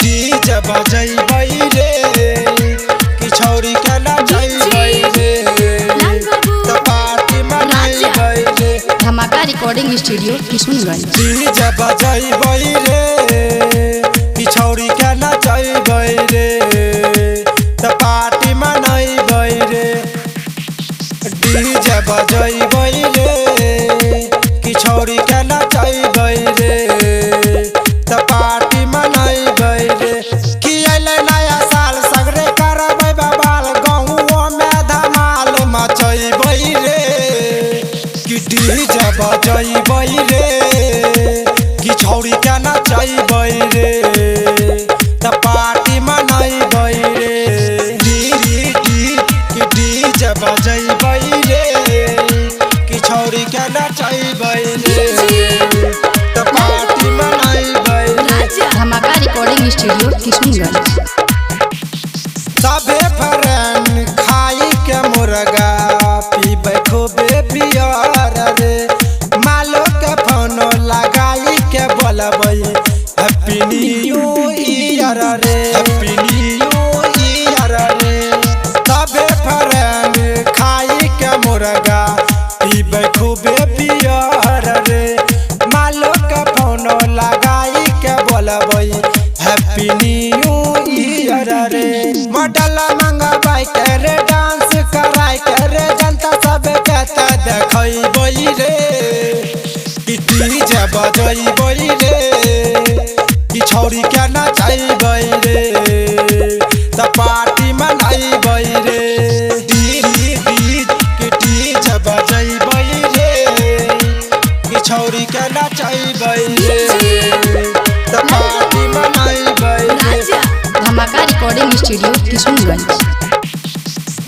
DJ बजैबै रे कि छौरी के नचैबै रे त पार्टी मनैबै रे। धमाका रिकॉर्डिंग स्टूडियो किशनगंज। डीजे बजैबै रे कि छौरी के नचैबै रे त पार्टी मनैबै रे। डीजे बजैबै रे कि छौरी के नचैबै रे त पार्टी मनैबै रे। कि अइले नया साल सगरे करबै बवाल गाँवों में धमाल मचैबै रे। कि डीजे बजैबै रे कि छौरी के नचैबै रे त पार्टी मनैबै रे। डीजे बजैबै रे कि छौरी के नचैबै रे त पार्टी मनैबै रे। धमाका रिकॉर्डिंग स्टूडियो किशनगंज। सबे फ्रेंड खाई के मुर्गा पीबै खूबे बियर रे। मालो के फोन लगाई के बोलबै हैप्पी न्यू ईयर रे हैप्पी न्यू ईयर रे। सबे फ्रेंड खाई के मुर्गा पीबै खूबे बियर रे। मालो के फोन लगाई के बोलबै हैप्पी न्यू ईयर रे। मॉडल मंगवाई के रे डांस कराई के रे जनता सब के देखैबै रे। कि डीजे बजैबै रे कि छौरी के नचैबै रे त पार्टी मनैबै रे। डीजे बजैबै रे कि छौरी के नचैबै रे त पार्टी मनैबै रे। धमाका रिकॉर्डिंग स्टूडियो किशनगंज।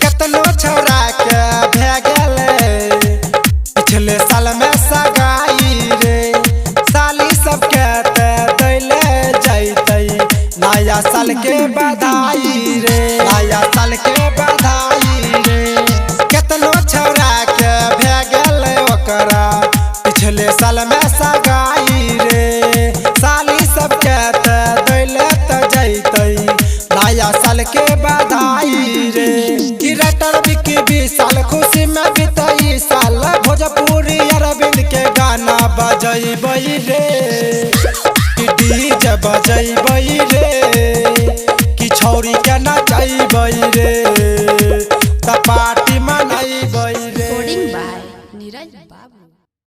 केतनो छौरा के भे गेलै पिछले साल में सगाई रे। साली सबके दैले जैतै नया साल के बधाई रे नया साल के बधाई रे। केतनो छौरा के भे गेलै ओकरा पिछले साल में सगाई रे। साली सबके दैले जैतै नया साल के बधाई रे। कि राइटर विक्की 20 साल खुशी में बीतई साल भोजपुरी अरविंद के गाना बजैबै रे। कि डीजे बजैबै रे कि छौरी के नचैबै रे त